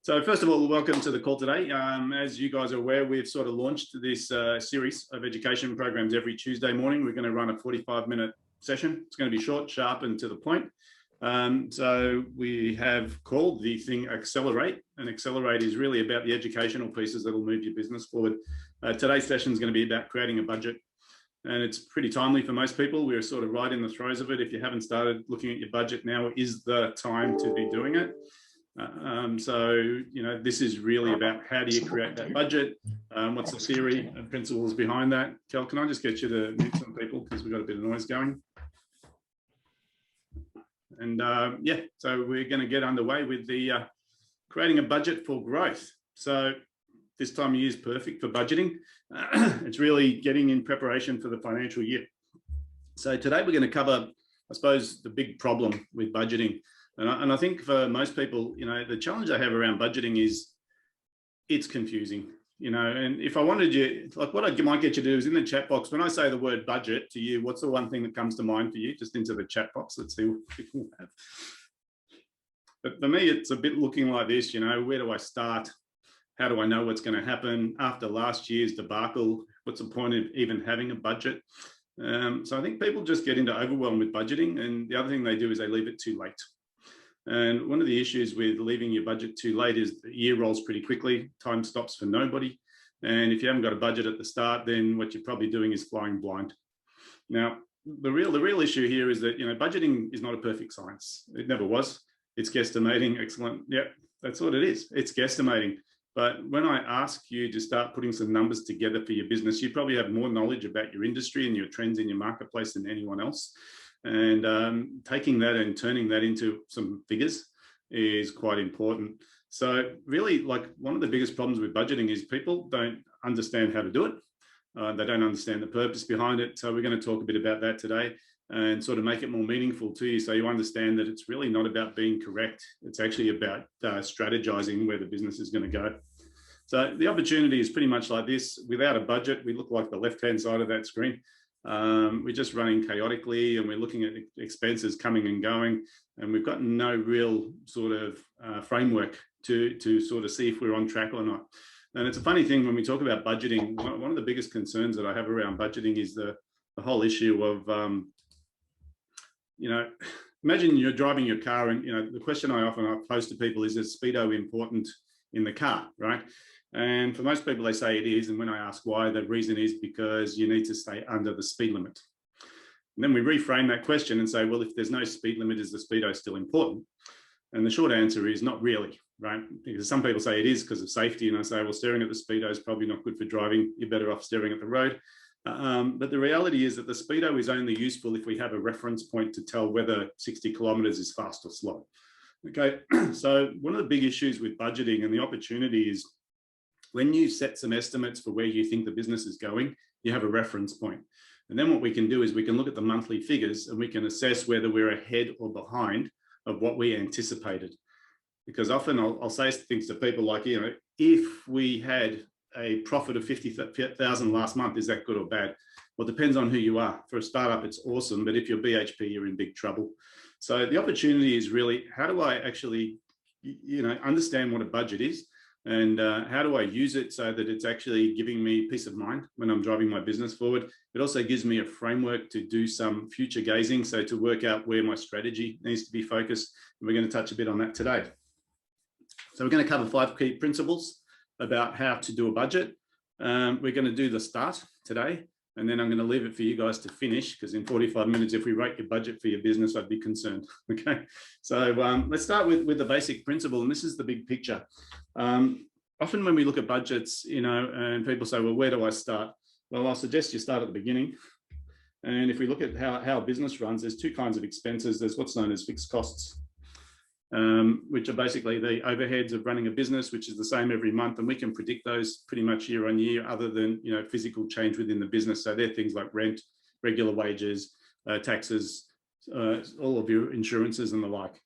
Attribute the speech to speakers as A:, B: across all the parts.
A: So first of all, welcome to the call today. As you guys are aware, we've sort of launched this series of education programs every Tuesday morning. We're going to run a 45-minute session. It's going to be short, sharp, and to the point. So we have called the thing Accelerate, and Accelerate is really about the educational pieces that will move your business forward. Today's session is going to be about creating a budget, and it's pretty timely for most people. We're sort of right in the throes of it. If you haven't started looking at your budget, now is the time to be doing it. So, you know, this is really about how do you create that budget? What's the theory and principles behind that? Kel, can I just get you to mute some people because we've got a bit of noise going? And yeah, so we're going to get underway with the creating a budget for growth. So this time of year is perfect for budgeting. It's really getting in preparation for the financial year. So today we're going to cover, I suppose, the big problem with budgeting. And I think for most people, you know, the challenge I have around budgeting is it's confusing, you know, and if I wanted you, like what I might get you to do is in the chat box, when I say the word budget to you, what's the one thing that comes to mind for you? Just into the chat box, let's see what people have. But for me, it's a bit looking like this, you know, where do I start? How do I know what's going to happen after last year's debacle? What's the point of even having a budget? So I think people just get into overwhelm with budgeting. And the other thing they do is they leave it too late. And one of the issues with leaving your budget too late is the year rolls pretty quickly, time stops for nobody. And if you haven't got a budget at the start, then what you're probably doing is flying blind. Now, the real issue here is that, you know, budgeting is not a perfect science. It never was. It's guesstimating. Excellent. Yeah, that's what it is. It's guesstimating. But when I ask you to start putting some numbers together for your business, you probably have more knowledge about your industry and your trends in your marketplace than anyone else. And taking that and turning that into some figures is quite important. So really, like, one of the biggest problems with budgeting is people don't understand how to do it. They don't understand the purpose behind it. So we're going to talk a bit about that today and sort of make it more meaningful to you, so you understand that it's really not about being correct. It's actually about strategizing where the business is going to go. So the opportunity is pretty much like this. Without a budget, we look like the left-hand side of that screen. We're just running chaotically, and we're looking at expenses coming and going, and we've got no real sort of framework to sort of see if we're on track or not. And it's a funny thing when we talk about budgeting. One of the biggest concerns that I have around budgeting is the whole issue of, you know, imagine you're driving your car, and, you know, the question I often pose to people is speedo important in the car, right? And for most people, they say it is. And when I ask why, the reason is because you need to stay under the speed limit. And then we reframe that question and say, well, if there's no speed limit, is the speedo still important? And the short answer is not really, right? Because some people say it is because of safety. And I say, well, staring at the speedo is probably not good for driving. You're better off staring at the road. But the reality is that the speedo is only useful if we have a reference point to tell whether 60 kilometers is fast or slow. Okay, so one of the big issues with budgeting and the opportunity is, when you set some estimates for where you think the business is going, you have a reference point. And then what we can do is we can look at the monthly figures and we can assess whether we're ahead or behind of what we anticipated. Because often I'll say things to people like, you know, if we had a profit of 50,000 last month, is that good or bad? Well, it depends on who you are. For a startup, it's awesome, but if you're BHP, you're in big trouble. So the opportunity is really, how do I actually, you know, understand what a budget is? And how do I use it so that it's actually giving me peace of mind when I'm driving my business forward? It also gives me a framework to do some future gazing, so to work out where my strategy needs to be focused. And we're going to touch a bit on that today. So we're going to cover 5 key principles about how to do a budget. We're going to do the start today, and then I'm going to leave it for you guys to finish, because in 45 minutes, if we rate your budget for your business, I'd be concerned. Okay, so let's start with the basic principle, and this is the big picture. Often when we look at budgets, you know, and people say, well, where do I start? Well, I'll suggest you start at the beginning. And if we look at how a business runs, there's 2 kinds of expenses. There's what's known as fixed costs, which are basically the overheads of running a business, which is the same every month. And we can predict those pretty much year on year, other than, you know, physical change within the business. So they're things like rent, regular wages, taxes, all of your insurances and the like.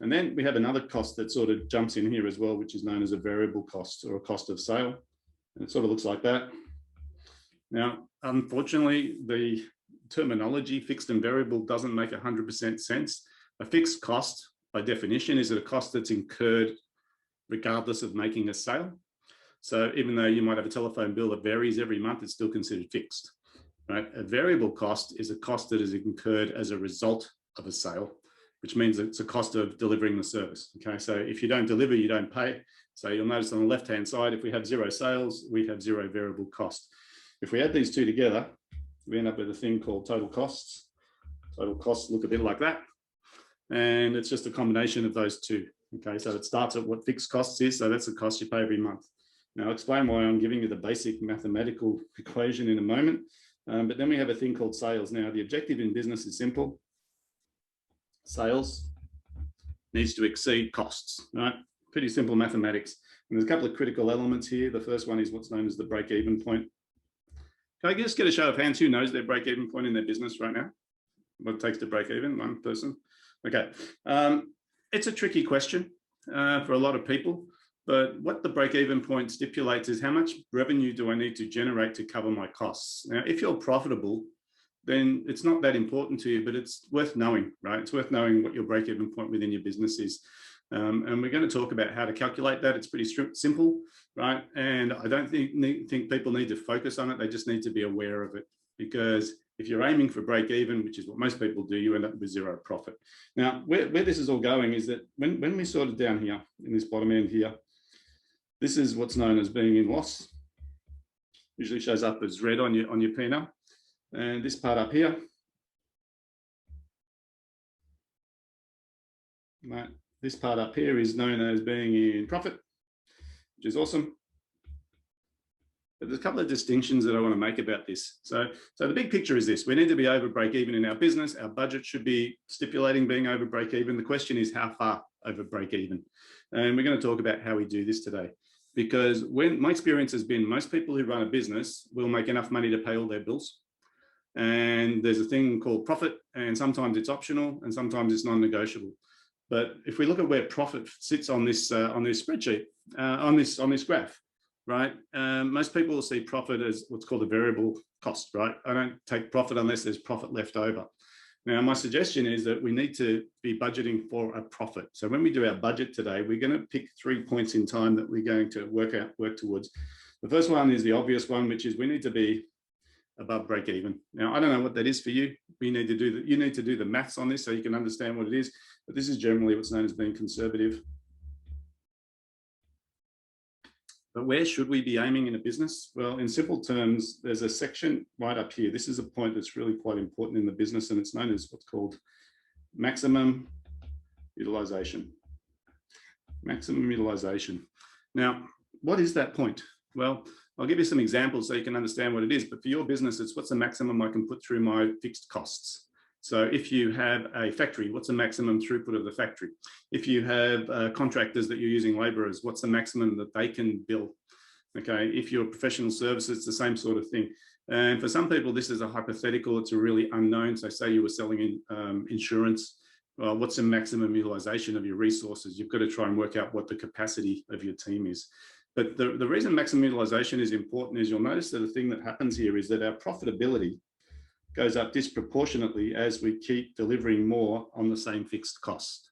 A: And then we have another cost that sort of jumps in here as well, which is known as a variable cost, or a cost of sale. And it sort of looks like that. Now, unfortunately, the terminology fixed and variable doesn't make 100% sense. A fixed cost, by definition, is it a cost that's incurred regardless of making a sale. So even though you might have a telephone bill that varies every month, it's still considered fixed, right? A variable cost is a cost that is incurred as a result of a sale, which means it's a cost of delivering the service. Okay, so if you don't deliver, you don't pay. So you'll notice on the left-hand side, if we have 0 sales, we have 0 variable cost. If we add these two together, we end up with a thing called total costs. Total costs look a bit like that. And it's just a combination of those two. Okay, so it starts at what fixed costs is. So that's the cost you pay every month. Now I'll explain why I'm giving you the basic mathematical equation in a moment. But then we have a thing called sales. Now the objective in business is simple. Sales needs to exceed costs, right? Pretty simple mathematics. And there's a couple of critical elements here. The first one is what's known as the break-even point. Can I just get a show of hands who knows their break-even point in their business right now? What it takes to break even? One person. Okay. It's a tricky question for a lot of people, but what the break-even point stipulates is how much revenue do I need to generate to cover my costs? Now, if you're profitable, then it's not that important to you, but it's worth knowing, right? It's worth knowing what your break-even point within your business is. And we're going to talk about how to calculate that. It's pretty simple, right? And I don't think people need to focus on it. They just need to be aware of it, because if you're aiming for break even, which is what most people do, you end up with 0 profit. Now, where this is all going is that when we sort it down here in this bottom end here, this is what's known as being in loss. Usually shows up as red on your P&L. And this part up here, right, this part up here is known as being in profit, which is awesome. But there's a couple of distinctions that I want to make about this. So the big picture is this: we need to be over break even in our business. Our budget should be stipulating being over break even. The question is how far over break even. And we're going to talk about how we do this today. Because when my experience has been, most people who run a business will make enough money to pay all their bills. And there's a thing called profit, and sometimes it's optional and sometimes it's non-negotiable. But if we look at where profit sits on this spreadsheet, on this graph, right? Most people will see profit as what's called a variable cost, right? I don't take profit unless there's profit left over. Now, my suggestion is that we need to be budgeting for a profit. So when we do our budget today, we're going to pick 3 points in time that we're going to work towards. The first one is the obvious one, which is we need to be above break even. Now, I don't know what that is for you. You need to do the maths on this so you can understand what it is. But this is generally what's known as being conservative. But where should we be aiming in a business? Well, in simple terms, there's a section right up here. This is a point that's really quite important in the business, and it's known as what's called maximum utilization. Maximum utilization. Now, what is that point? Well, I'll give you some examples so you can understand what it is, but for your business, it's what's the maximum I can put through my fixed costs. So if you have a factory, what's the maximum throughput of the factory? If you have contractors that you're using laborers, what's the maximum that they can bill? Okay, if you're professional services, it's the same sort of thing. And for some people, this is a hypothetical, it's a really unknown. So say you were selling in insurance, well, what's the maximum utilization of your resources? You've got to try and work out what the capacity of your team is. But the reason maximum utilization is important is you'll notice that the thing that happens here is that our profitability goes up disproportionately as we keep delivering more on the same fixed cost.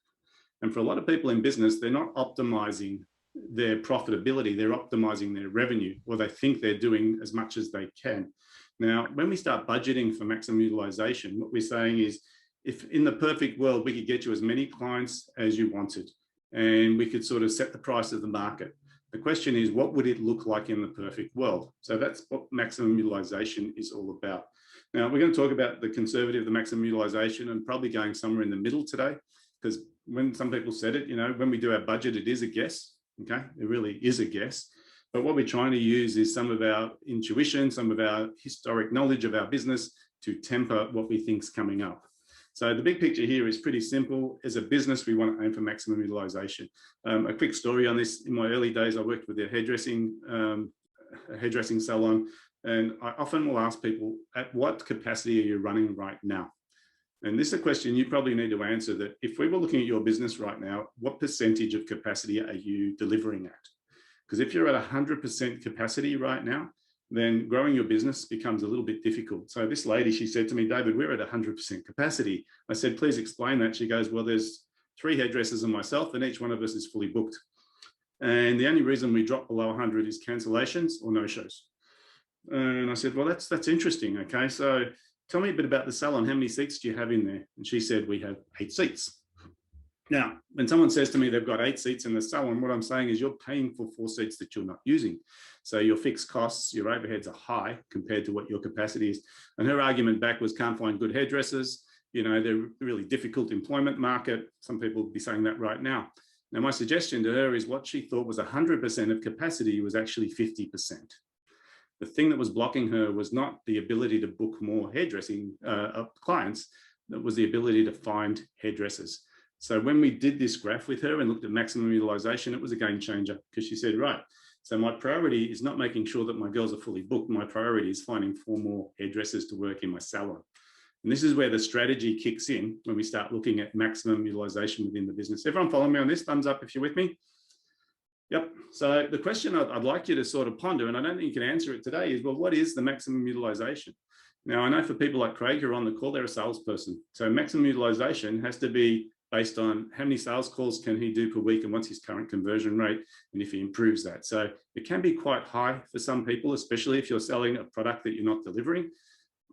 A: And for a lot of people in business, they're not optimizing their profitability, they're optimizing their revenue, or they think they're doing as much as they can. Now, when we start budgeting for maximum utilization, what we're saying is, if in the perfect world, we could get you as many clients as you wanted, and we could sort of set the price of the market. The question is, what would it look like in the perfect world? So that's what maximum utilization is all about. Now, we're going to talk about the conservative, the maximum utilization, and probably going somewhere in the middle today, because when some people said it, you know, when we do our budget, it is a guess, okay? It really is a guess. But what we're trying to use is some of our intuition, some of our historic knowledge of our business to temper what we think is coming up. So the big picture here is pretty simple. As a business, we want to aim for maximum utilization. A quick story on this. In my early days, I worked with a hairdressing salon. And I often will ask people, at what capacity are you running right now? And this is a question you probably need to answer, that if we were looking at your business right now, what percentage of capacity are you delivering at? Because if you're at 100% capacity right now, then growing your business becomes a little bit difficult. So this lady, she said to me, David, we're at 100% capacity. I said, please explain that. She goes, well, there's 3 hairdressers and myself, and each one of us is fully booked. And the only reason we drop below 100 is cancellations or no-shows. And I said, well, that's interesting. Okay, so tell me a bit about the salon. How many seats do you have in there? And she said, we have 8 seats. Now, when someone says to me they've got 8 seats in the salon, what I'm saying is you're paying for 4 seats that you're not using. So your fixed costs, your overheads are high compared to what your capacity is. And her argument back was can't find good hairdressers. You know, they're really difficult employment market. Some people would be saying that right now. Now, my suggestion to her is what she thought was 100% of capacity was actually 50%. The thing that was blocking her was not the ability to book more hairdressing clients, that was the ability to find hairdressers. So when we did this graph with her and looked at maximum utilization, it was a game changer because she said, right, so my priority is not making sure that my girls are fully booked. My priority is finding 4 more hairdressers to work in my salon. And this is where the strategy kicks in when we start looking at maximum utilization within the business. Everyone follow me on this? Thumbs up if you're with me. Yep. So the question I'd like you to sort of ponder, and I don't think you can answer it today, is, well, what is the maximum utilization? Now, I know for people like Craig who are on the call, they're a salesperson. So maximum utilization has to be based on how many sales calls can he do per week and what's his current conversion rate, and if he improves that. So it can be quite high for some people, especially if you're selling a product that you're not delivering.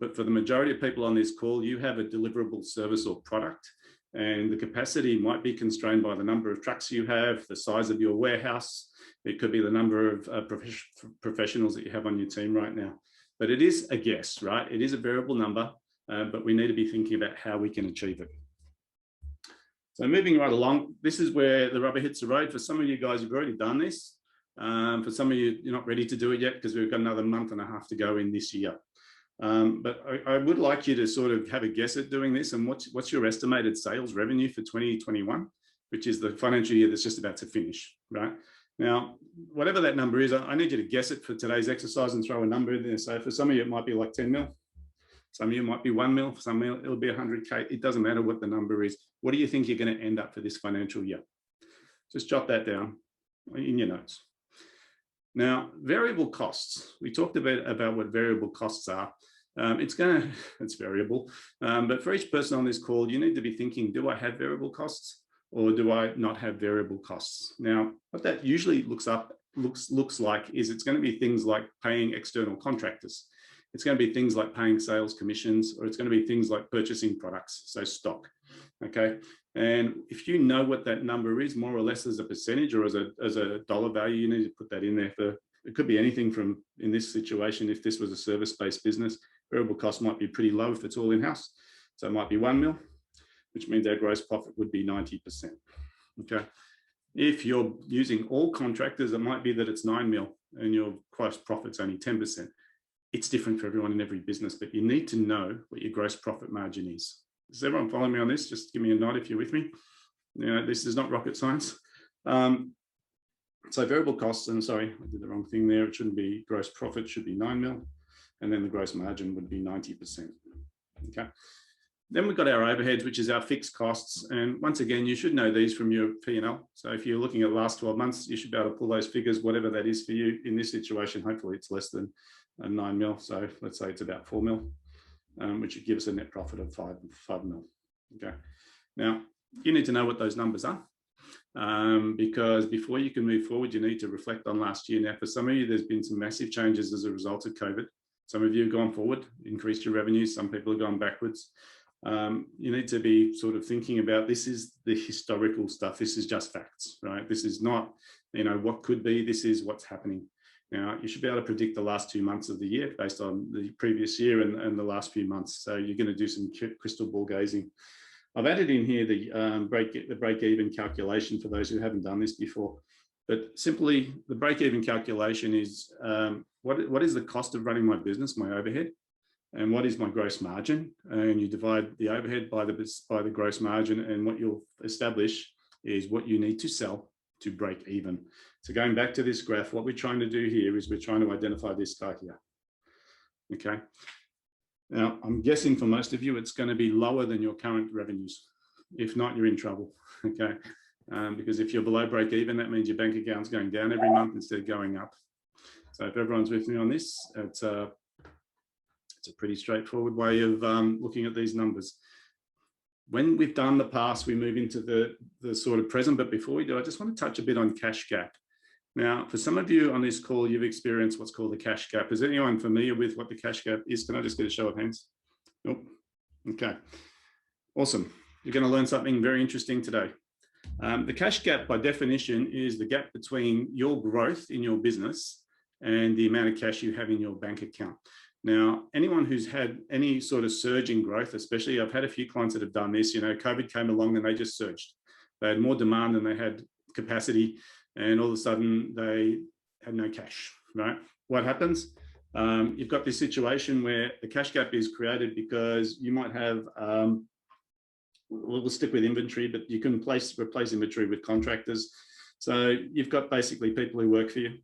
A: But for the majority of people on this call, you have a deliverable service or product, and the capacity might be constrained by the number of trucks you have, the size of your warehouse. It could be the number of professionals that you have on your team right now. But it is a guess, right? It is a variable number, but we need to be thinking about how we can achieve it. So moving right along, this is where the rubber hits the road. For some of you guys, you've already done this. For some of you, you're not ready to do it yet because we've got another month and a half to go in this year. But I would like you to sort of have a guess at doing this. And what's your estimated sales revenue for 2021, which is the financial year that's just about to finish, right? Now, whatever that number is, I need you to guess it for today's exercise and throw a number in there. So for some of you, it might be like 10 mil. Some of you might be 1 mil. For some of you, it'll be 100K. It doesn't matter what the number is. What do you think you're going to end up for this financial year? Just jot that down in your notes. Now, variable costs. We talked a bit about what variable costs are. It's variable, but for each person on this call, you need to be thinking, do I have variable costs or do I not have variable costs? Now, what that usually looks like is it's going to be things like paying external contractors. It's going to be things like paying sales commissions, or it's going to be things like purchasing products, so stock, okay? And if you know what that number is, more or less as a percentage or as a dollar value, you need to put that in there for, it could be anything from, in this situation, if this was a service-based business, variable cost might be pretty low if it's all in-house. So it might be 1 mil, which means our gross profit would be 90%, okay? If you're using all contractors, it might be that it's 9 mil and your gross profit's only 10%. It's different for everyone in every business, but you need to know what your gross profit margin is. Does everyone follow me on this? Just give me a nod if you're with me. You know, this is not rocket science. So variable costs, and sorry, I did the wrong thing there. It shouldn't be gross profit, it should be 9 mil. And then the gross margin would be 90%, okay? Then we've got our overheads, which is our fixed costs. And once again, you should know these from your P&L. So if you're looking at the last 12 months, you should be able to pull those figures, whatever that is for you. In this situation, hopefully it's less than 9 mil. So let's say it's about 4 mil, which would give us a net profit of 5 mil, okay? Now, you need to know what those numbers are because before you can move forward, you need to reflect on last year. Now, for some of you, there's been some massive changes as a result of COVID. Some of you have gone forward, increased your revenues. Some people have gone backwards. You need to be sort of thinking about, this is the historical stuff. This is just facts, right? This is not, you know, what could be, this is what's happening. Now, you should be able to predict the last 2 months of the year based on the previous year and the last few months. So you're going to do some crystal ball gazing. I've added in here the break-even calculation for those who haven't done this before. But simply, the break-even calculation is what is the cost of running my business, my overhead, and what is my gross margin? And you divide the overhead by the gross margin, and what you'll establish is what you need to sell to break even. So going back to this graph, what we're trying to do here is we're trying to identify this guy here, okay? Now, I'm guessing for most of you, it's going to be lower than your current revenues. If not, you're in trouble, okay? Because if you're below break even, that means your bank account's going down every month instead of going up. So if everyone's with me on this, it's a pretty straightforward way of looking at these numbers. When we've done the past, we move into the sort of present. But before we do, I just want to touch a bit on cash gap. Now, for some of you on this call, you've experienced what's called the cash gap. Is anyone familiar with what the cash gap is? Can I just get a show of hands? Nope. Okay. Awesome. You're going to learn something very interesting today. The cash gap, by definition, is the gap between your growth in your business and the amount of cash you have in your bank account. Now, anyone who's had any sort of surge in growth, especially I've had a few clients that have done this, COVID came along and they just surged. They had more demand than they had capacity, and all of a sudden they had no cash, right? What happens? You've got this situation where the cash gap is created because you might have, we'll stick with inventory, but you can replace inventory with contractors. So you've got basically people who work for you,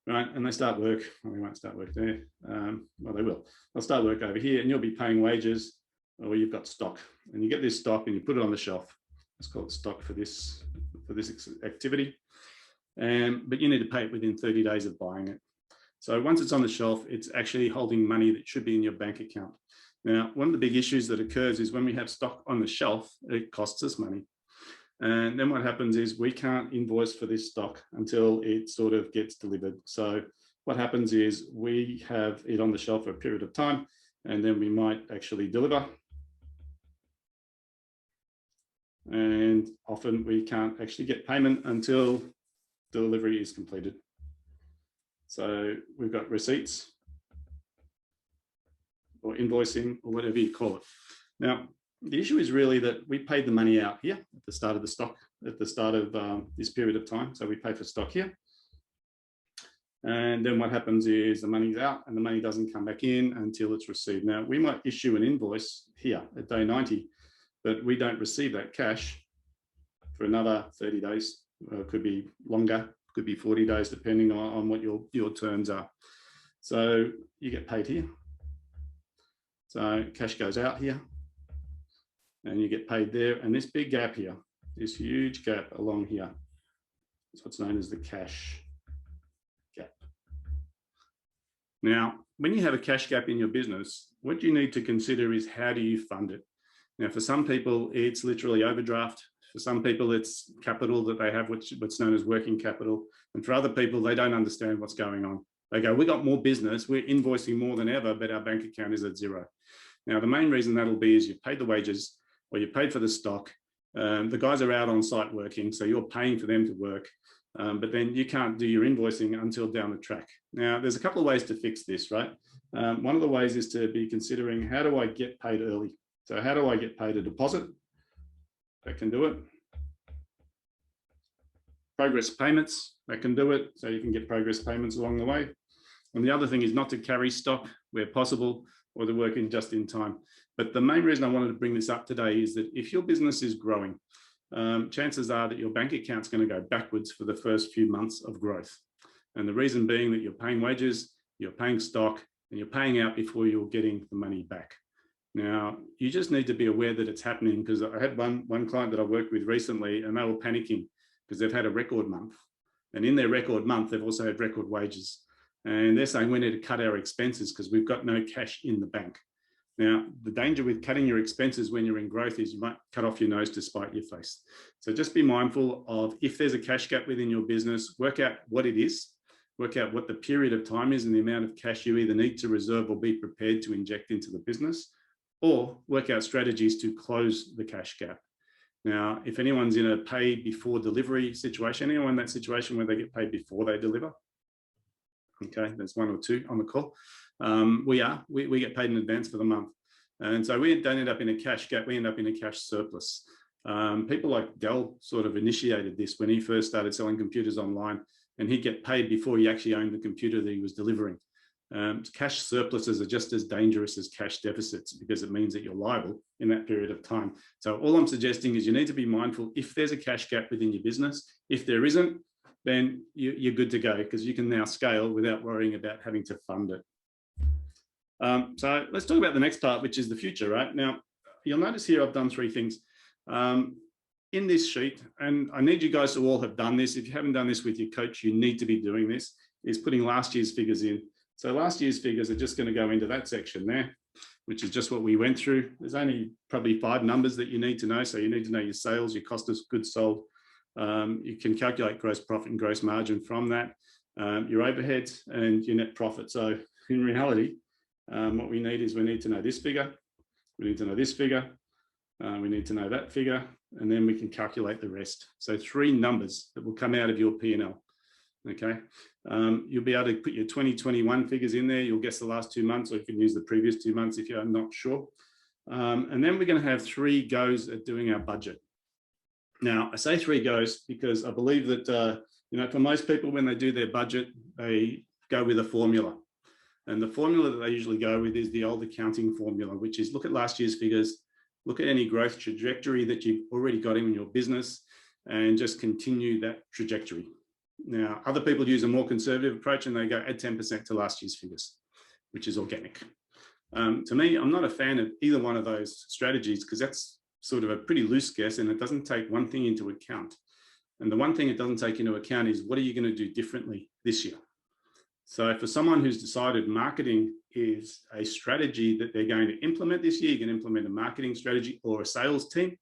A: right? And they start work, well, they won't start work there. Well, they will. They'll start work over here and you'll be paying wages, or you've got stock, and you get this stock and you put it on the shelf. Let's call it stock for this activity. But you need to pay it within 30 days of buying it. So once it's on the shelf, it's actually holding money that should be in your bank account. Now, one of the big issues that occurs is when we have stock on the shelf, it costs us money. And then what happens is we can't invoice for this stock until it sort of gets delivered. So what happens is we have it on the shelf for a period of time, and then we might actually deliver. And often we can't actually get payment until delivery is completed. So we've got receipts or invoicing or whatever you call it. Now, the issue is really that we paid the money out here at the start of the stock, at the start of this period of time. So we pay for stock here. And then what happens is the money's out and the money doesn't come back in until it's received. Now, we might issue an invoice here at day 90, but we don't receive that cash for another 30 days. It could be longer, could be 40 days, depending on what your terms are. So you get paid here. So cash goes out here and you get paid there. And this big gap here, this huge gap along here, is what's known as the cash gap. Now, when you have a cash gap in your business, what you need to consider is how do you fund it? Now, for some people, it's literally overdraft. For some people, it's capital that they have, what's known as working capital. And for other people, they don't understand what's going on. They go, we got more business, we're invoicing more than ever, but our bank account is at zero. Now, the main reason that'll be is you've paid the wages or you paid for the stock. The guys are out on site working, so you're paying for them to work, but then you can't do your invoicing until down the track. Now, there's a couple of ways to fix this, right? One of the ways is to be considering, how do I get paid early? So how do I get paid a deposit? That can do it. Progress payments, that can do it. So you can get progress payments along the way. And the other thing is not to carry stock where possible, or to work in just in time. But the main reason I wanted to bring this up today is that if your business is growing, chances are that your bank account's going to go backwards for the first few months of growth. And the reason being that you're paying wages, you're paying stock, and you're paying out before you're getting the money back. Now, you just need to be aware that it's happening, because I had one client that I worked with recently, and they were panicking because they've had a record month. And in their record month, they've also had record wages. And they're saying we need to cut our expenses because we've got no cash in the bank. Now, the danger with cutting your expenses when you're in growth is you might cut off your nose to spite your face. So just be mindful of, if there's a cash gap within your business, work out what it is, work out what the period of time is and the amount of cash you either need to reserve or be prepared to inject into the business, or work out strategies to close the cash gap. Now, if anyone's in a pay before delivery situation, anyone in that situation where they get paid before they deliver? Okay, there's one or two on the call. We get paid in advance for the month. And so we don't end up in a cash gap, we end up in a cash surplus. People like Dell sort of initiated this when he first started selling computers online, and he'd get paid before he actually owned the computer that he was delivering. Cash surpluses are just as dangerous as cash deficits, because it means that you're liable in that period of time. So all I'm suggesting is you need to be mindful if there's a cash gap within your business. If there isn't, then you're good to go, because you can now scale without worrying about having to fund it. So let's talk about the next part, which is the future, right? Now, you'll notice here I've done three things in this sheet, and I need you guys to all have done this. If you haven't done this with your coach, you need to be doing this, is putting last year's figures in. So last year's figures are just going to go into that section there, which is just what we went through. There's only probably 5 numbers that you need to know. So you need to know your sales, your cost of goods sold, You can calculate gross profit and gross margin from that, your overheads and your net profit. So in reality, what we need is we need to know this figure, we need to know this figure, we need to know that figure, and then we can calculate the rest. So 3 numbers that will come out of your P&L. Okay, you'll be able to put your 2021 figures in there. You'll guess the last 2 months, or you can use the previous 2 months if you're not sure. And then we're going to have 3 goes at doing our budget. Now, I say 3 goes because I believe that, you know, for most people, when they do their budget, they go with a formula. And the formula that they usually go with is the old accounting formula, which is look at last year's figures, look at any growth trajectory that you've already got in your business, and just continue that trajectory. Now, other people use a more conservative approach and they go add 10% to last year's figures, which is organic. To me, I'm not a fan of either one of those strategies because that's sort of a pretty loose guess and it doesn't take one thing into account. And the one thing it doesn't take into account is what are you going to do differently this year? So for someone who's decided marketing is a strategy that they're going to implement this year, you can implement a marketing strategy or a sales team.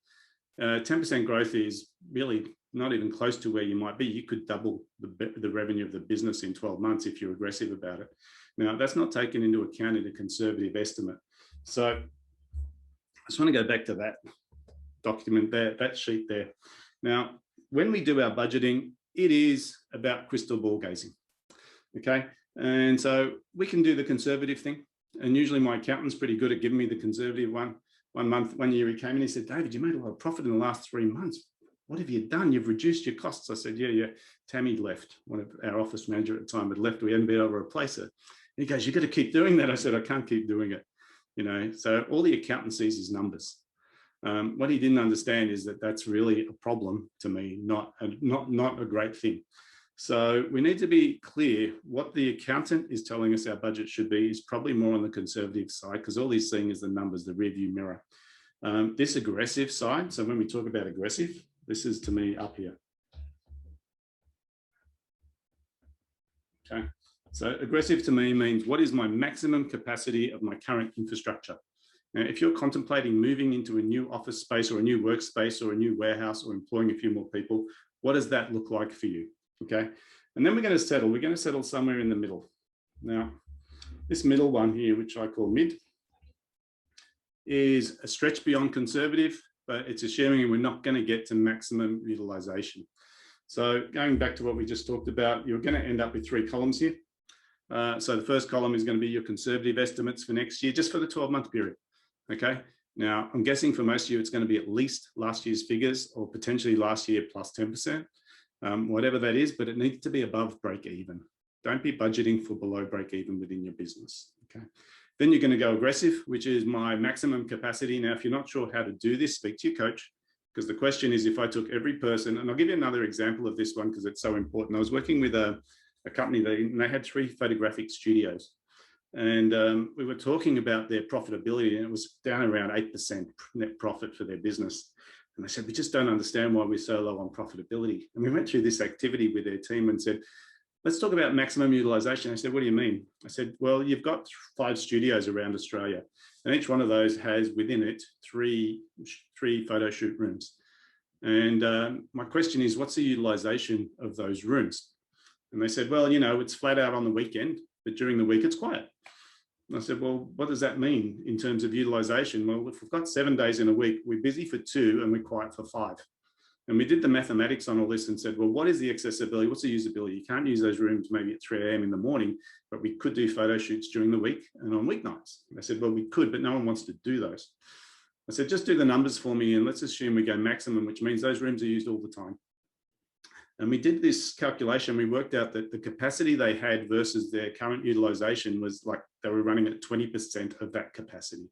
A: 10% growth is really not even close to where you might be. You could double the revenue of the business in 12 months if you're aggressive about it. Now, that's not taken into account in a conservative estimate. So I just want to go back to that document there, that sheet there. Now, when we do our budgeting, it is about crystal ball gazing. Okay, and so we can do the conservative thing. And usually my accountant's pretty good at giving me the conservative one. 1 year he came in, he said, David, you made a lot of profit in the last 3 months. What have you done? You've reduced your costs. I said, yeah. Tammy left. One of our office manager at the time had left. We hadn't been able to replace her. And he goes, you got to keep doing that. I said, I can't keep doing it. You know, so all the accountant sees is numbers. What he didn't understand is that that's really a problem to me, not a great thing. So we need to be clear what the accountant is telling us our budget should be is probably more on the conservative side because all he's seeing is the numbers, the rearview mirror. This aggressive side, so when we talk about aggressive, this is to me up here. Okay, so aggressive to me means what is my maximum capacity of my current infrastructure? Now, if you're contemplating moving into a new office space or a new workspace or a new warehouse or employing a few more people, what does that look like for you? Okay, and then we're going to settle somewhere in the middle. Now, this middle one here, which I call mid, is a stretch beyond conservative, but it's assuming we're not going to get to maximum utilization. So going back to what we just talked about, you're going to end up with 3 columns here. So the first column is going to be your conservative estimates for next year, just for the 12-month period. Okay. Now, I'm guessing for most of you, it's going to be at least last year's figures or potentially last year plus 10%, whatever that is, but it needs to be above break even. Don't be budgeting for below break even within your business. Okay. Then you're going to go aggressive, which is my maximum capacity. Now, if you're not sure how to do this, speak to your coach, because the question is if I took every person, and I'll give you another example of this one because it's so important. I was working with a company, and they had 3 photographic studios. And we were talking about their profitability, and it was down around 8% net profit for their business. And they said, we just don't understand why we're so low on profitability. And we went through this activity with their team and said, let's talk about maximum utilization. I said, what do you mean? I said, well, you've got 5 studios around Australia, and each one of those has within it three photo shoot rooms. And my question is, what's the utilization of those rooms? And they said, well, you know, it's flat out on the weekend, but during the week it's quiet. And I said, well, what does that mean in terms of utilization? Well, if we've got 7 days in a week, we're busy for 2 and we're quiet for 5. And we did the mathematics on all this and said, well, what is the accessibility? What's the usability? You can't use those rooms maybe at 3 a.m. in the morning, but we could do photo shoots during the week and on weeknights. And I said, well, we could, but no one wants to do those. I said, just do the numbers for me and let's assume we go maximum, which means those rooms are used all the time. And we did this calculation. We worked out that the capacity they had versus their current utilization was like they were running at 20% of that capacity.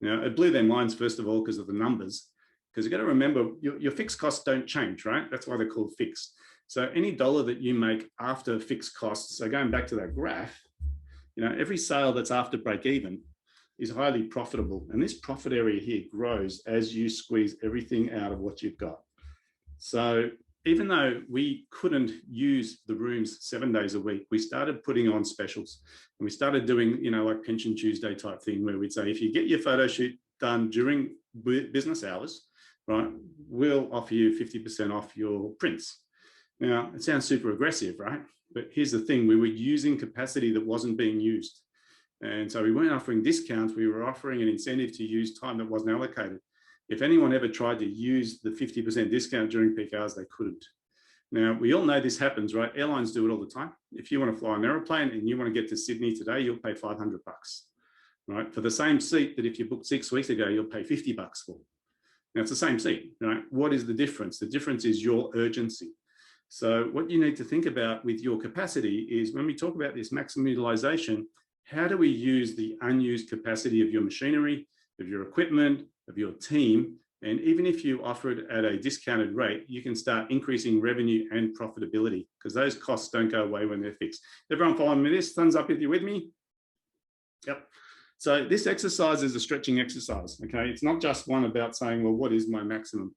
A: Now, it blew their minds, first of all, because of the numbers, because you've got to remember your fixed costs don't change, right? That's why they're called fixed. So any dollar that you make after fixed costs, so going back to that graph, you know, every sale that's after break even is highly profitable. And this profit area here grows as you squeeze everything out of what you've got. So even though we couldn't use the rooms 7 days a week, we started putting on specials and we started doing, you know, like Pension Tuesday type thing where we'd say, if you get your photo shoot done during business hours, right, we'll offer you 50% off your prints. Now, it sounds super aggressive, right? But here's the thing, we were using capacity that wasn't being used. And so we weren't offering discounts, we were offering an incentive to use time that wasn't allocated. If anyone ever tried to use the 50% discount during peak hours, they couldn't. Now, we all know this happens, right? Airlines do it all the time. If you want to fly an aeroplane and you want to get to Sydney today, you'll pay $500, right? For the same seat that if you booked 6 weeks ago, you'll pay $50 for. Now, it's the same seat, right? What is the difference? The difference is your urgency. So what you need to think about with your capacity is when we talk about this maximum utilization, how do we use the unused capacity of your machinery, of your equipment, of your team? And even if you offer it at a discounted rate, you can start increasing revenue and profitability because those costs don't go away when they're fixed. Everyone following me this? Thumbs up if you're with me. Yep. So this exercise is a stretching exercise, okay? It's not just one about saying, well, what is my maximum?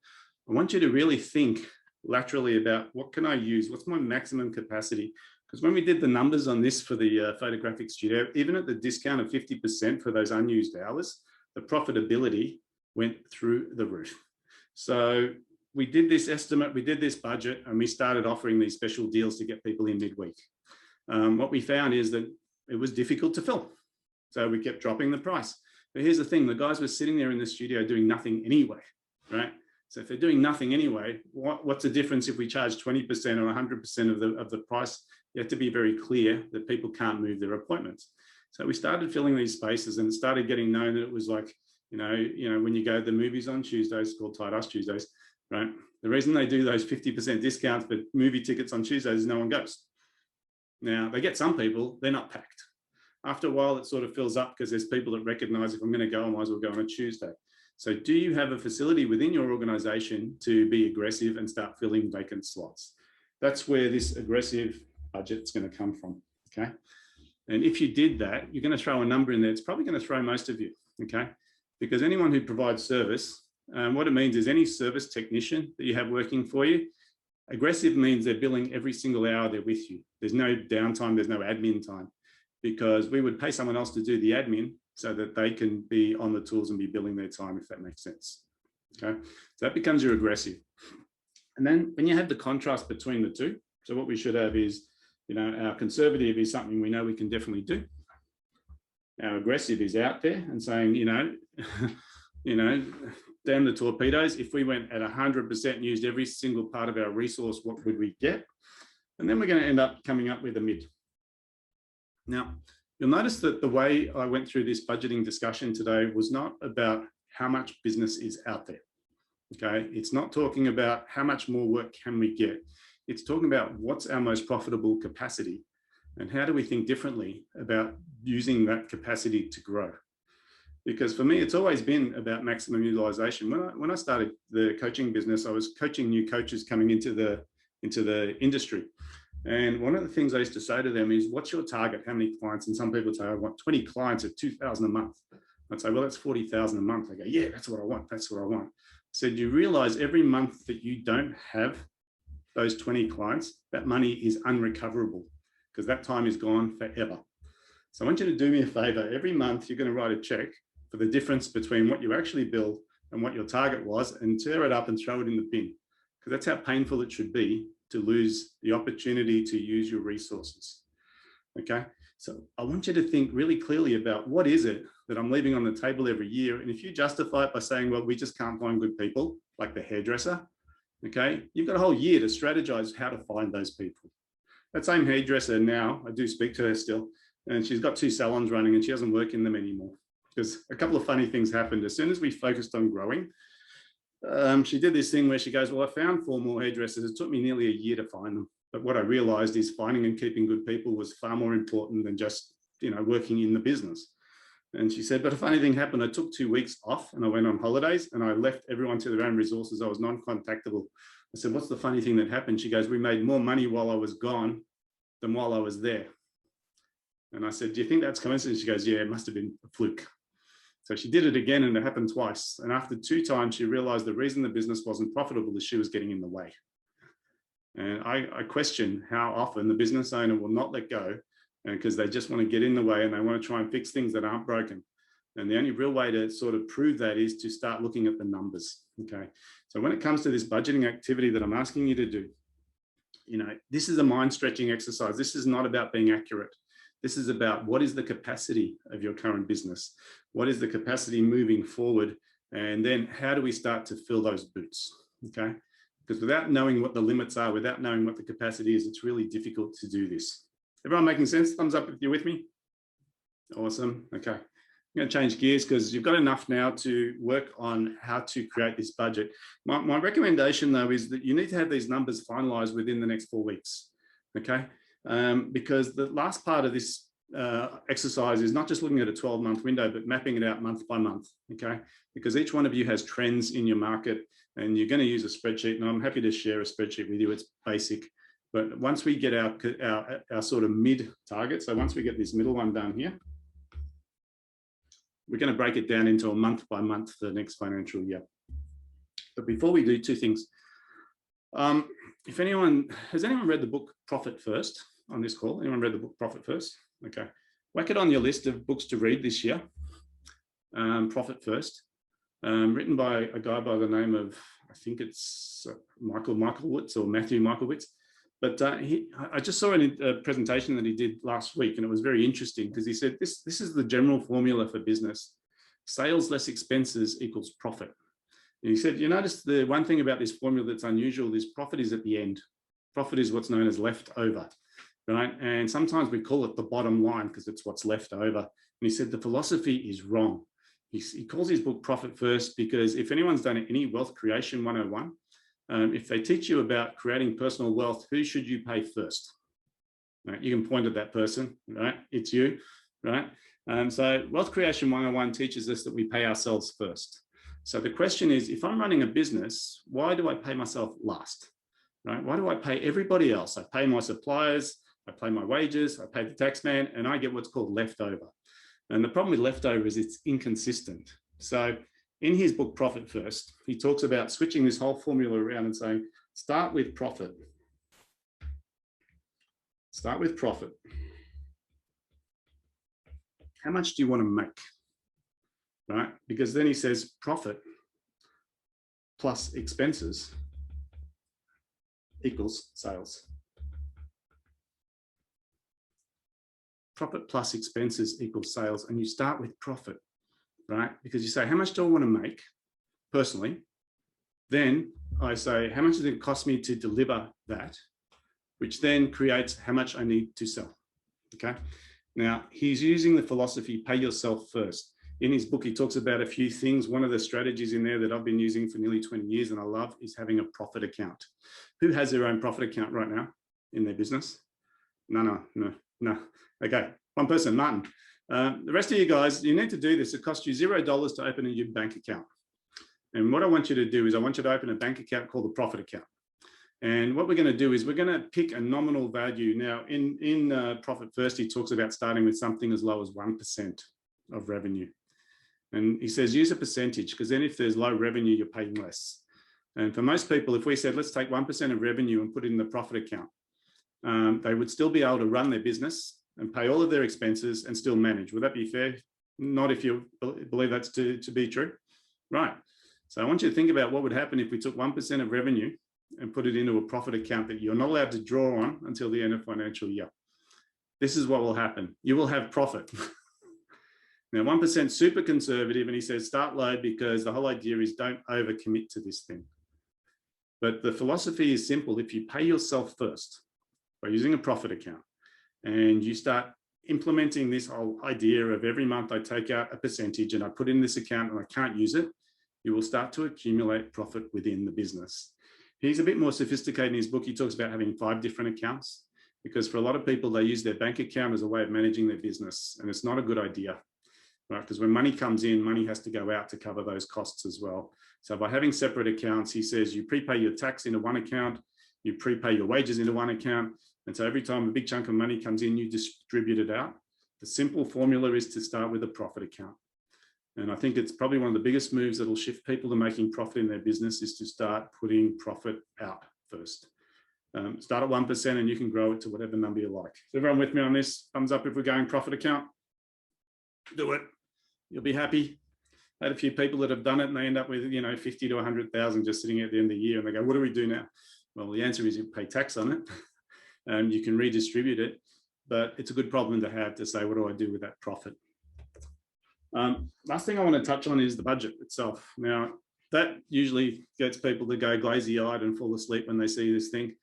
A: I want you to really think laterally about what can I use? What's my maximum capacity? Because when we did the numbers on this for the photographic studio, even at the discount of 50% for those unused hours, the profitability went through the roof. So we did this estimate, we did this budget, and we started offering these special deals to get people in midweek. What we found is that it was difficult to fill. So we kept dropping the price. But here's the thing, the guys were sitting there in the studio doing nothing anyway, right? So if they're doing nothing anyway, what's the difference if we charge 20% or 100% of the price? You have to be very clear that people can't move their appointments. So we started filling these spaces and it started getting known that it was like, you know, when you go to the movies on Tuesdays, called Tight Ass Tuesdays, right? The reason they do those 50% discounts for movie tickets on Tuesdays is no one goes. Now, they get some people, they're not packed. After a while, it sort of fills up because there's people that recognize if I'm going to go, I might as well go on a Tuesday. So do you have a facility within your organization to be aggressive and start filling vacant slots? That's where this aggressive budget is going to come from, okay? And if you did that, you're going to throw a number in there. It's probably going to throw most of you, okay? Because anyone who provides service, what it means is any service technician that you have working for you, aggressive means they're billing every single hour they're with you. There's no downtime, there's no admin time, because we would pay someone else to do the admin so that they can be on the tools and be billing their time, if that makes sense. Okay, so that becomes your aggressive. And then when you have the contrast between the two, so what we should have is, you know, our conservative is something we know we can definitely do. Our aggressive is out there and saying, you know, damn the torpedoes. If we went at 100% and used every single part of our resource, what would we get? And then we're going to end up coming up with a mid. Now, you'll notice that the way I went through this budgeting discussion today was not about how much business is out there. Okay, it's not talking about how much more work can we get. It's talking about what's our most profitable capacity and how do we think differently about using that capacity to grow. Because for me, it's always been about maximum utilization. When I started the coaching business, I was coaching new coaches coming into the industry. And one of the things I used to say to them is, what's your target? How many clients? And some people say, I want 20 clients at 2,000 a month. I'd say, well, that's 40,000 a month. They go, yeah, that's what I want. That's what I want. I said, you realize every month that you don't have those 20 clients, that money is unrecoverable because that time is gone forever. So I want you to do me a favor. Every month, you're going to write a check for the difference between what you actually billed and what your target was and tear it up and throw it in the bin. Because that's how painful it should be to lose the opportunity to use your resources. Okay, so I want you to think really clearly about what is it that I'm leaving on the table every year. And if you justify it by saying, well, we just can't find good people, like the hairdresser, okay, you've got a whole year to strategize how to find those people. That same hairdresser now, I do speak to her still, and she's got 2 salons running and she doesn't work in them anymore. Because a couple of funny things happened. As soon as we focused on growing, she did this thing where she goes, well, I found 4 more hairdressers. It took me nearly a year to find them. But what I realized is finding and keeping good people was far more important than just, you know, working in the business. And she said, but a funny thing happened. I took 2 weeks off and I went on holidays and I left everyone to their own resources. I was non-contactable. I said, what's the funny thing that happened? She goes, we made more money while I was gone than while I was there. And I said, do you think that's coincidence? She goes, yeah, it must have been a fluke. So she did it again and it happened twice. And after 2 times, she realized the reason the business wasn't profitable is she was getting in the way. And I question how often the business owner will not let go because they just want to get in the way and they want to try and fix things that aren't broken. And the only real way to sort of prove that is to start looking at the numbers. Okay. So when it comes to this budgeting activity that I'm asking you to do, this is a mind stretching exercise. This is not about being accurate. This is about what is the capacity of your current business? What is the capacity moving forward? And then how do we start to fill those boots? Okay. Because without knowing what the limits are, without knowing what the capacity is, it's really difficult to do this. Everyone making sense? Thumbs up if you're with me. Awesome. Okay. I'm going to change gears because you've got enough now to work on how to create this budget. My recommendation, though, is that you need to have these numbers finalized within the next 4 weeks. Okay. Because the last part of this exercise is not just looking at a 12-month window, but mapping it out month by month. Okay. Because each one of you has trends in your market and you're going to use a spreadsheet. And I'm happy to share a spreadsheet with you. It's basic. But once we get our sort of mid target, so once we get this middle one done here, we're going to break it down into a month by month for the next financial year. But before we do, two things. Has anyone read the book Profit First on this call? Anyone read the book Profit First? Okay. Whack it on your list of books to read this year. Profit First, written by a guy by the name of, I think it's Michael Michaelowitz or Matthew Michaelowitz. But I just saw a presentation that he did last week, and it was very interesting because he said this is the general formula for business. Sales less expenses equals profit. And he said, you notice the one thing about this formula that's unusual is profit is at the end. Profit is what's known as left over, right? And sometimes we call it the bottom line because it's what's left over. And he said the philosophy is wrong. He calls his book Profit First because if anyone's done any wealth creation 101, if they teach you about creating personal wealth, who should you pay first? Right? You can point at that person, right? It's you, right? So Wealth Creation 101 teaches us that we pay ourselves first. So the question is, if I'm running a business, why do I pay myself last? Right? Why do I pay everybody else? I pay my suppliers, I pay my wages, I pay the tax man, and I get what's called leftover. And the problem with leftover is it's inconsistent. So in his book, Profit First, he talks about switching this whole formula around and saying, start with profit. Start with profit. How much do you want to make? Right? Because then he says profit plus expenses equals sales. Profit plus expenses equals sales. And you start with profit. Right? Because you say, how much do I want to make personally? Then I say, how much does it cost me to deliver that? Which then creates how much I need to sell. Okay. Now he's using the philosophy, pay yourself first. In his book, he talks about a few things. One of the strategies in there that I've been using for nearly 20 years and I love is having a profit account. Who has their own profit account right now in their business? No. Okay. One person, Martin. The rest of you guys, you need to do this. It costs you $0 to open a new bank account. And what I want you to do is I want you to open a bank account called the profit account. And what we're going to do is we're going to pick a nominal value. Now, in Profit First, he talks about starting with something as low as 1% of revenue. And he says use a percentage because then if there's low revenue, you're paying less. And for most people, if we said, let's take 1% of revenue and put it in the profit account, they would still be able to run their business and pay all of their expenses and still manage. Would that be fair? Not if you believe that's to be true. Right. So I want you to think about what would happen if we took 1% of revenue and put it into a profit account that you're not allowed to draw on until the end of financial year. This is what will happen. You will have profit. Now, 1% super conservative, and he says start low because the whole idea is don't overcommit to this thing. But the philosophy is simple. If you pay yourself first by using a profit account, and you start implementing this whole idea of every month I take out a percentage and I put in this account and I can't use it, you will start to accumulate profit within the business. He's a bit more sophisticated in his book. He talks about having 5 different accounts because for a lot of people, they use their bank account as a way of managing their business. And it's not a good idea, right? Because when money comes in, money has to go out to cover those costs as well. So by having separate accounts, he says you prepay your tax into one account, you prepay your wages into one account. And so every time a big chunk of money comes in, you distribute it out. The simple formula is to start with a profit account. And I think it's probably one of the biggest moves that will shift people to making profit in their business is to start putting profit out first. Start at 1% and you can grow it to whatever number you like. Is everyone with me on this? Thumbs up if we're going profit account. Do it. you'll be happy. I had a few people that have done it and they end up with, 50 to 100,000 just sitting at the end of the year. And they go, what do we do now? Well, the answer is you pay tax on it and you can redistribute it, but it's a good problem to have to say, what do I do with that profit? Last thing I want to touch on is the budget itself. Now, that usually gets people to go glazy-eyed and fall asleep when they see this thing.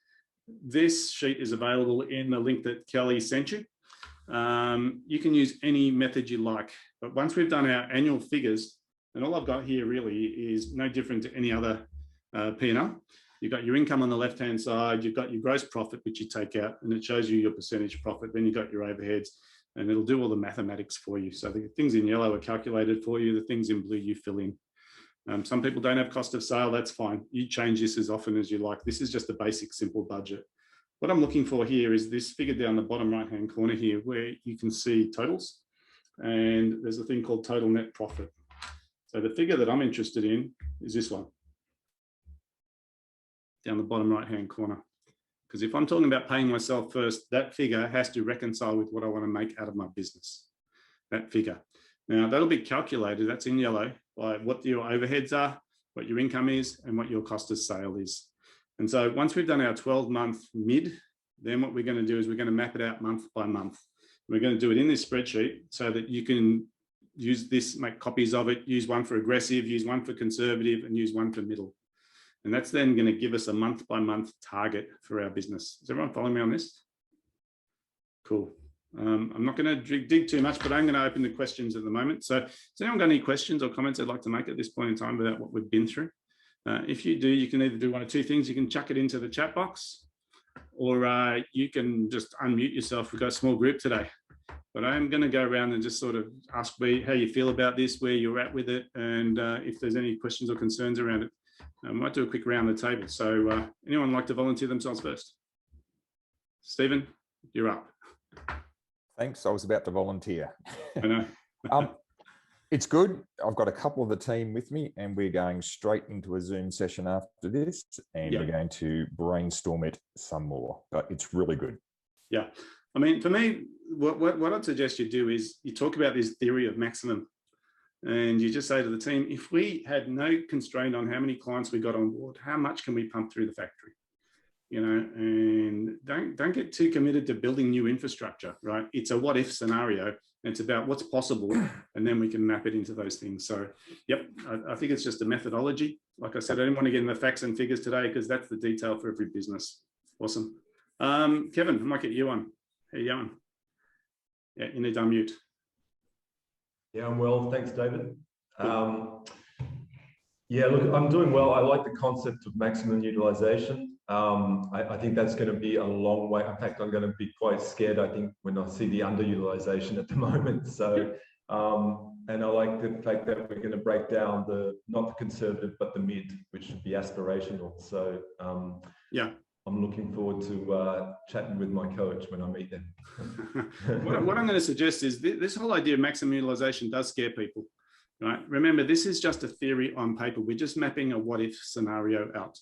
A: This sheet is available in the link that Kelly sent you. You can use any method you like, but once we've done our annual figures, and all I've got here really is no different to any other P&L. You've got your income on the left-hand side, you've got your gross profit, which you take out, and it shows you your percentage profit. Then you've got your overheads, and it'll do all the mathematics for you. So the things in yellow are calculated for you, the things in blue you fill in. Some people don't have cost of sale, that's fine. You change this as often as you like. This is just a basic, simple budget. What I'm looking for here is this figure down the bottom right-hand corner here, where you can see totals, and there's a thing called total net profit. So the figure that I'm interested in is this one, down the bottom right-hand corner. Because if I'm talking about paying myself first, that figure has to reconcile with what I want to make out of my business, that figure. Now, that'll be calculated, that's in yellow, by what your overheads are, what your income is, and what your cost of sale is. And so once we've done our 12-month mid, then what we're going to do is we're going to map it out month by month. We're going to do it in this spreadsheet so that you can use this, make copies of it, use one for aggressive, use one for conservative, and use one for middle. And that's then going to give us a month by month target for our business. Is everyone following me on this? Cool. I'm not going to dig too much, but I'm going to open the questions at the moment. So has anyone got any questions or comments they'd like to make at this point in time about what we've been through? If you do, you can either do one of two things. You can chuck it into the chat box, or you can just unmute yourself. We've got a small group today, but I'm going to go around and just sort of ask how you feel about this, where you're at with it, and if there's any questions or concerns around it. I might do a quick round the table. So anyone like to volunteer themselves first? Stephen, you're up.
B: Thanks. I was about to volunteer.
A: I know.
B: It's good. I've got a couple of the team with me, and we're going straight into a Zoom session after this, and we're going to brainstorm it some more. But it's really good.
A: Yeah. I mean, for me, what I'd suggest you do is you talk about this theory of maximum, and you just say to the team, if we had no constraint on how many clients we got on board, how much can we pump through the factory? And don't get too committed to building new infrastructure, right? It's a what if scenario. It's about what's possible, and then we can map it into those things. So, yep, I think it's just a methodology. Like I said, I didn't want to get into the facts and figures today because that's the detail for every business. Awesome. Kevin, I might get you on. How you going? Yeah, you need to unmute.
C: Yeah, I'm well. Thanks, David. Yeah, look, I'm doing well. I like the concept of maximum utilization. I think that's going to be a long way. In fact, I'm going to be quite scared, I think, when I see the underutilization at the moment. So, and I like the fact that we're going to break down not the conservative, but the mid, which should be aspirational. So, yeah, I'm looking forward to chatting with my coach when I meet them.
A: What I'm going to suggest is this whole idea of maximum utilization does scare people, right? Remember, this is just a theory on paper. We're just mapping a what if scenario out.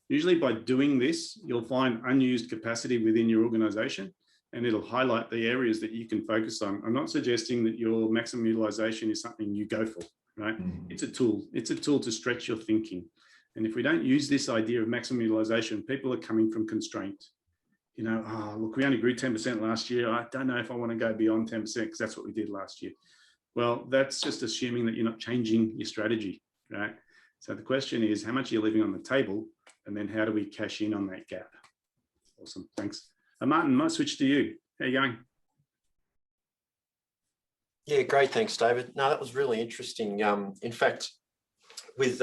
A: Usually by doing this, you'll find unused capacity within your organization, and it'll highlight the areas that you can focus on. I'm not suggesting that your maximum utilization is something you go for, right? Mm-hmm. It's a tool. It's a tool to stretch your thinking. And if we don't use this idea of maximum utilization, people are coming from constraint. Look, we only grew 10% last year. I don't know if I want to go beyond 10% because that's what we did last year. Well, that's just assuming that you're not changing your strategy, right? So the question is, how much are you leaving on the table? And then how do we cash in on that gap? Awesome, thanks. Martin, might switch to you. How are you going?
D: Yeah, great, thanks, David. No, that was really interesting. In fact, with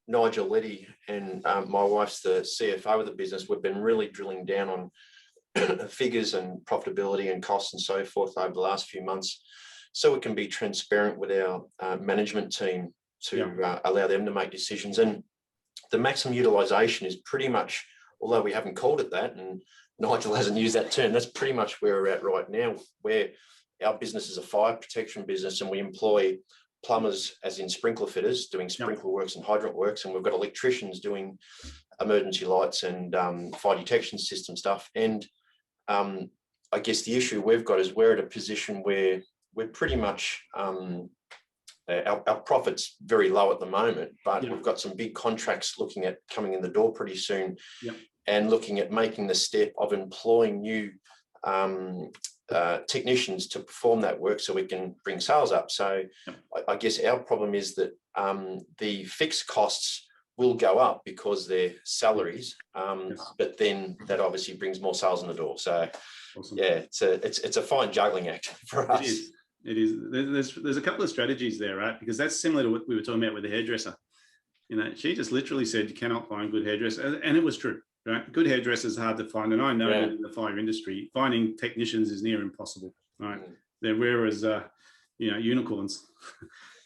D: Nigel Letty and my wife's the CFO of the business, we've been really drilling down on figures and profitability and costs and so forth over the last few months, so we can be transparent with our management team to allow them to make decisions. And the maximum utilization is pretty much, although we haven't called it that, and Nigel hasn't used that term, that's pretty much where we're at right now, where our business is a fire protection business and we employ plumbers, as in sprinkler fitters, doing sprinkler works and hydrant works, and we've got electricians doing emergency lights and fire detection system stuff. And I guess the issue we've got is we're at a position where we're pretty much our profit's very low at the moment, but
A: Yeah.
D: we've got some big contracts looking at coming in the door pretty soon,
A: Yeah.
D: and looking at making the step of employing new technicians to perform that work so we can bring sales up. So I guess our problem is that the fixed costs will go up because they're salaries, but then that obviously brings more sales in the door. So
A: Awesome.
D: yeah, it's a fine juggling act for us.
A: It is. There's a couple of strategies there, right? Because that's similar to what we were talking about with the hairdresser. You know, she just literally said you cannot find good hairdressers, and it was true, right? Good hairdressers are hard to find, and I know that in the fire industry, finding technicians is near impossible, right? They're rare as unicorns.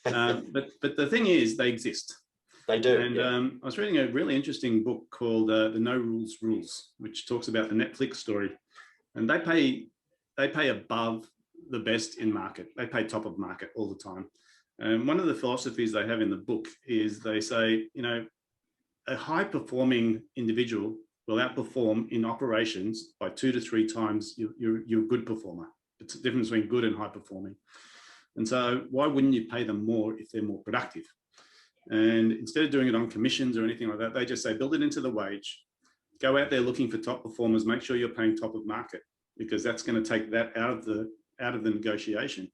A: But the thing is, they exist.
D: They do.
A: And I was reading a really interesting book called The No Rules Rules, which talks about the Netflix story, and they pay above the best in market. They pay top of market all the time. And one of the philosophies they have in the book is they say, you know, a high performing individual will outperform in operations by 2 to 3 times you're a good performer. It's the difference between good and high performing. And so why wouldn't you pay them more if they're more productive? And instead of doing it on commissions or anything like that, they just say, build it into the wage, go out there looking for top performers, make sure you're paying top of market, because that's going to take that out of the negotiation,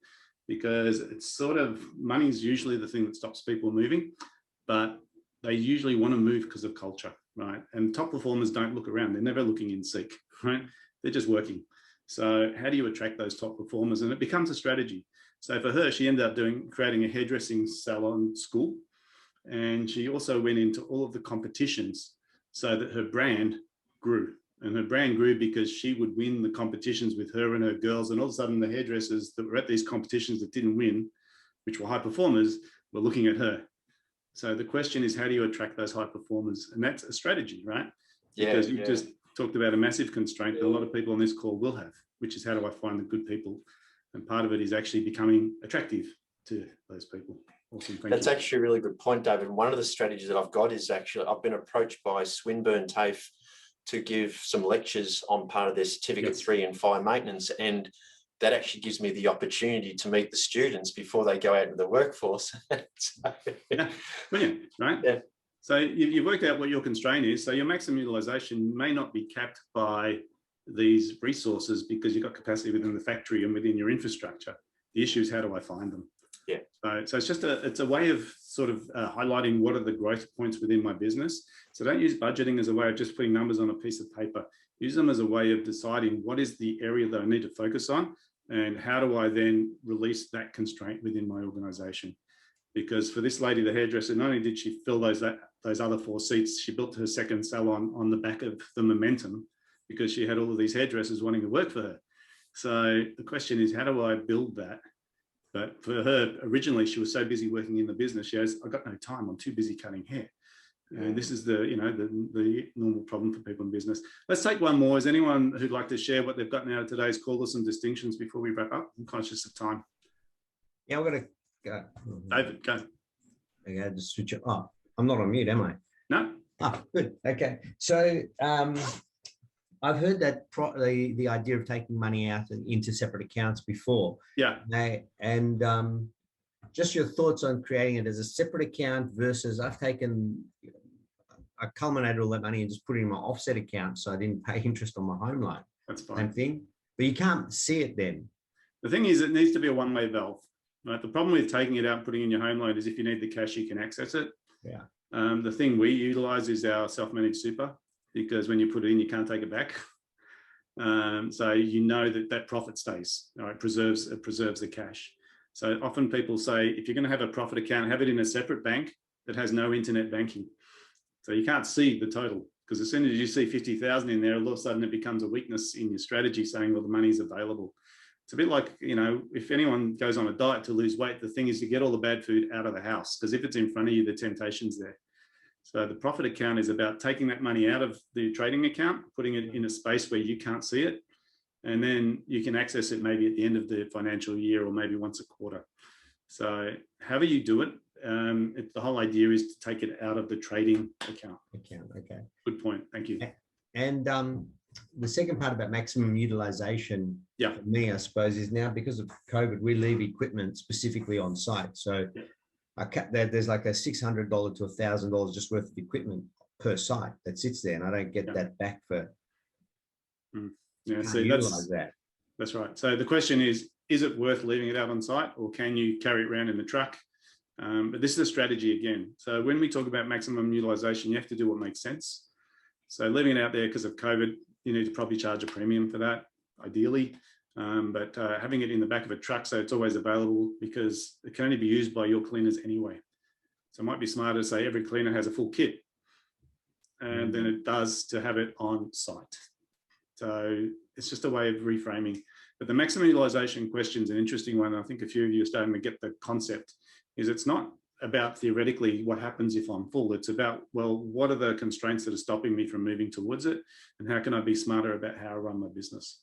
A: because it's sort of, money is usually the thing that stops people moving, but they usually want to move because of culture, right? And top performers don't look around. They're never looking in seek, right? They're just working. So how do you attract those top performers? And it becomes a strategy. So for her, she ended up creating a hairdressing salon school. And she also went into all of the competitions so that her brand grew. And her brand grew because she would win the competitions with her and her girls. And all of a sudden, the hairdressers that were at these competitions that didn't win, which were high performers, were looking at her. So the question is, how do you attract those high performers? And that's a strategy, right? Because you just talked about a massive constraint that a lot of people on this call will have, which is how do I find the good people? And part of it is actually becoming attractive to those people. Awesome.
D: That's actually a really good point, David. One of the strategies that I've got is actually, I've been approached by Swinburne TAFE to give some lectures on part of their certificate 3 in fire maintenance. And that actually gives me the opportunity to meet the students before they go out into the workforce.
A: Yeah, brilliant, right?
D: Yeah.
A: So you've worked out what your constraint is. So your maximum utilization may not be capped by these resources because you've got capacity within the factory and within your infrastructure. The issue is, how do I find them?
D: Yeah.
A: So it's just a way of sort of highlighting what are the growth points within my business. So don't use budgeting as a way of just putting numbers on a piece of paper. Use them as a way of deciding what is the area that I need to focus on, and how do I then release that constraint within my organization. Because for this lady, the hairdresser, not only did she fill those other 4 seats, she built her second salon on the back of the momentum, because she had all of these hairdressers wanting to work for her. So the question is, how do I build that? But for her, originally, she was so busy working in the business, she goes, I've got no time, I'm too busy cutting hair. And this is the normal problem for people in business. Let's take one more. Is anyone who'd like to share what they've gotten out of today's call or some distinctions before we wrap up? I'm conscious of time.
E: Yeah, I'm going to go.
A: David, go.
E: Okay, just switch it. Oh, I'm not on mute, am I?
A: No?
E: Oh, good. Okay. So I've heard that the idea of taking money out into separate accounts before.
A: Yeah.
E: And just your thoughts on creating it as a separate account versus I culminated all that money and just put it in my offset account so I didn't pay interest on my home loan.
A: That's fine.
E: Same thing. But you can't see it then.
A: The thing is, it needs to be a one-way valve. Right? The problem with taking it out and putting in your home loan is if you need the cash, you can access it.
E: Yeah.
A: The thing we utilize is our self-managed super, because when you put it in, you can't take it back. So you know that profit stays. It preserves the cash. So often people say, if you're going to have a profit account, have it in a separate bank that has no internet banking. So you can't see the total, because as soon as you see 50,000 in there, all of a sudden it becomes a weakness in your strategy, saying, well, the money's available. It's a bit like, if anyone goes on a diet to lose weight, the thing is to get all the bad food out of the house, because if it's in front of you, the temptation's there. So the profit account is about taking that money out of the trading account, putting it in a space where you can't see it, and then you can access it maybe at the end of the financial year or maybe once a quarter. So however you do it, the whole idea is to take it out of the trading account.
E: Okay.
A: Good point. Thank you.
E: And the second part about maximum utilization,
A: Yeah.
E: for me, I suppose, is now because of COVID, we leave equipment specifically on site. So there's like a $600 to $1,000 just worth of equipment per site that sits there, and I don't get that back for.
A: Yeah,
E: can't
A: so
E: utilize that.
A: that's right. So the question is it worth leaving it out on site, or can you carry it around in the truck? But this is a strategy again. So when we talk about maximum utilization, you have to do what makes sense. So leaving it out there because of COVID, you need to probably charge a premium for that, ideally. But having it in the back of a truck so it's always available, because it can only be used by your cleaners anyway. So it might be smarter to say every cleaner has a full kit, and then it does to have it on site. So it's just a way of reframing. But the maximum utilization question is an interesting one. I think a few of you are starting to get the concept. Is it's not about theoretically what happens if I'm full. It's about, well, what are the constraints that are stopping me from moving towards it? And how can I be smarter about how I run my business?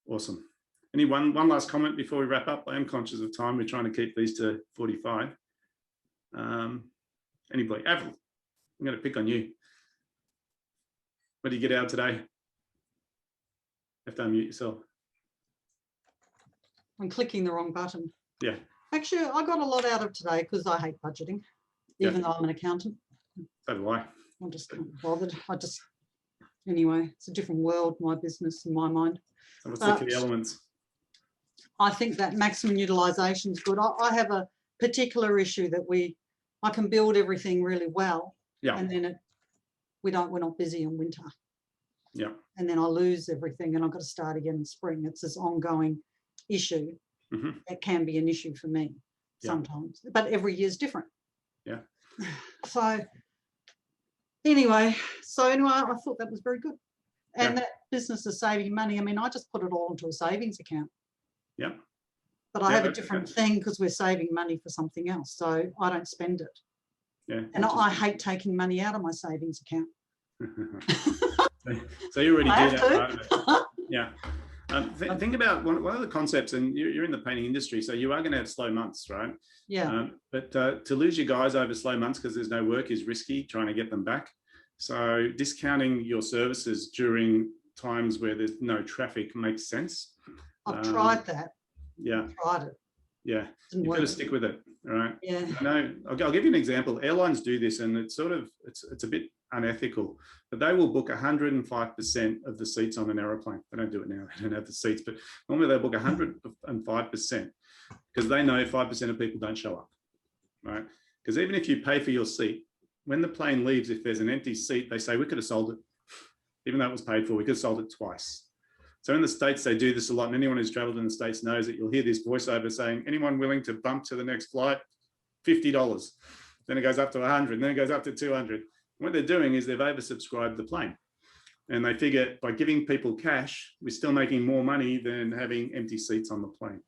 A: Awesome. Any one last comment before we wrap up? I am conscious of time. We're trying to keep these to 45. Anybody? Avril, I'm going to pick on you. What did you get out today? Have to unmute yourself.
F: I'm clicking the wrong button.
A: Yeah.
F: Actually, I got a lot out of today because I hate budgeting, even though I'm an accountant.
A: So do I.
F: I just can't be bothered. Anyway, it's a different world, my business in my mind.
A: So what's the key elements?
F: I think that maximum utilization is good. I have a particular issue that I can build everything really well.
A: Yeah.
F: And then we're not busy in winter.
A: Yeah.
F: And then I lose everything and I've got to start again in spring. It's this ongoing issue. It can be an issue for me sometimes, but every year is different.
A: Yeah.
F: So anyway, I thought that was very good. And that business is saving money. I mean, I just put it all into a savings account.
A: Yeah.
F: But I have a different thing because we're saving money for something else. So I don't spend it.
A: Yeah.
F: And I hate taking money out of my savings account.
A: So you already
F: I
A: do
F: have
A: that.
F: to.
A: Right? Yeah. Think about one of the concepts, and you're in the painting industry, so you are going to have slow months, right?
F: Yeah.
A: But to lose your guys over slow months because there's no work is risky, trying to get them back. So discounting your services during times where there's no traffic makes sense.
F: I've tried that.
A: Yeah.
F: I've tried it.
A: Yeah.
F: Didn't
A: You've
F: work.
A: got to stick with it. All right.
F: Yeah.
A: No, I'll give you an example. Airlines do this, and it's a bit unethical, but they will book 105% of the seats on an aeroplane. They don't do it now. They don't have the seats, but normally they book 105% because they know 5% of people don't show up, right? Because even if you pay for your seat, when the plane leaves, if there's an empty seat, they say, we could have sold it. Even though it was paid for, we could have sold it twice. So in the States, they do this a lot. And anyone who's traveled in the States knows that you'll hear this voiceover saying, anyone willing to bump to the next flight, $50. Then it goes up to 100, then it goes up to 200. What they're doing is they've oversubscribed the plane. And they figure by giving people cash, we're still making more money than having empty seats on the plane.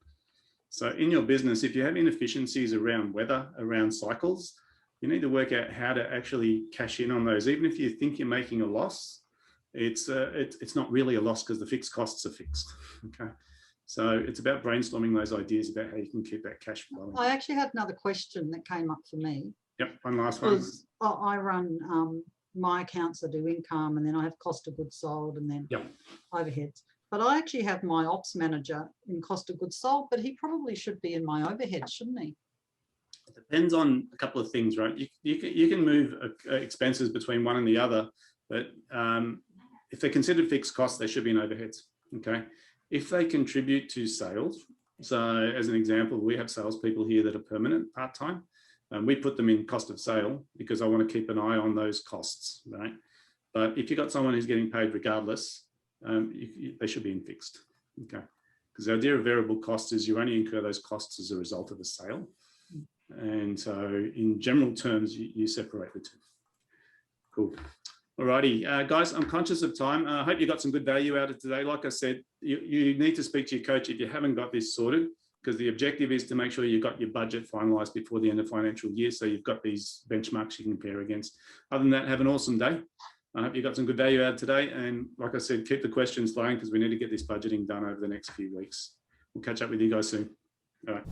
A: So in your business, if you have inefficiencies around weather, around cycles, you need to work out how to actually cash in on those. Even if you think you're making a loss, it's not really a loss because the fixed costs are fixed. Okay. So it's about brainstorming those ideas about how you can keep that cash flowing.
F: I actually had another question that came up for me.
A: Yep, one last one.
F: I run my accounts. I do income, and then I have cost of goods sold, and then overheads. But I actually have my ops manager in cost of goods sold, but he probably should be in my overhead, shouldn't he?
A: It depends on a couple of things, right? You can move expenses between one and the other, but if they're considered fixed costs, they should be in overheads. Okay. If they contribute to sales, so as an example, we have salespeople here that are permanent part-time. We put them in cost of sale because I want to keep an eye on those costs, right? But if you've got someone who's getting paid regardless, they should be in fixed, okay? Because the idea of variable costs is you only incur those costs as a result of the sale. And so in general terms, you separate the two. Cool. Alrighty, guys, I'm conscious of time. I hope you got some good value out of today. Like I said, you need to speak to your coach if you haven't got this sorted, because the objective is to make sure you've got your budget finalised before the end of financial year, so you've got these benchmarks you can compare against. Other than that, have an awesome day. I hope you got some good value out of today. And like I said, keep the questions flowing because we need to get this budgeting done over the next few weeks. We'll catch up with you guys soon. All right.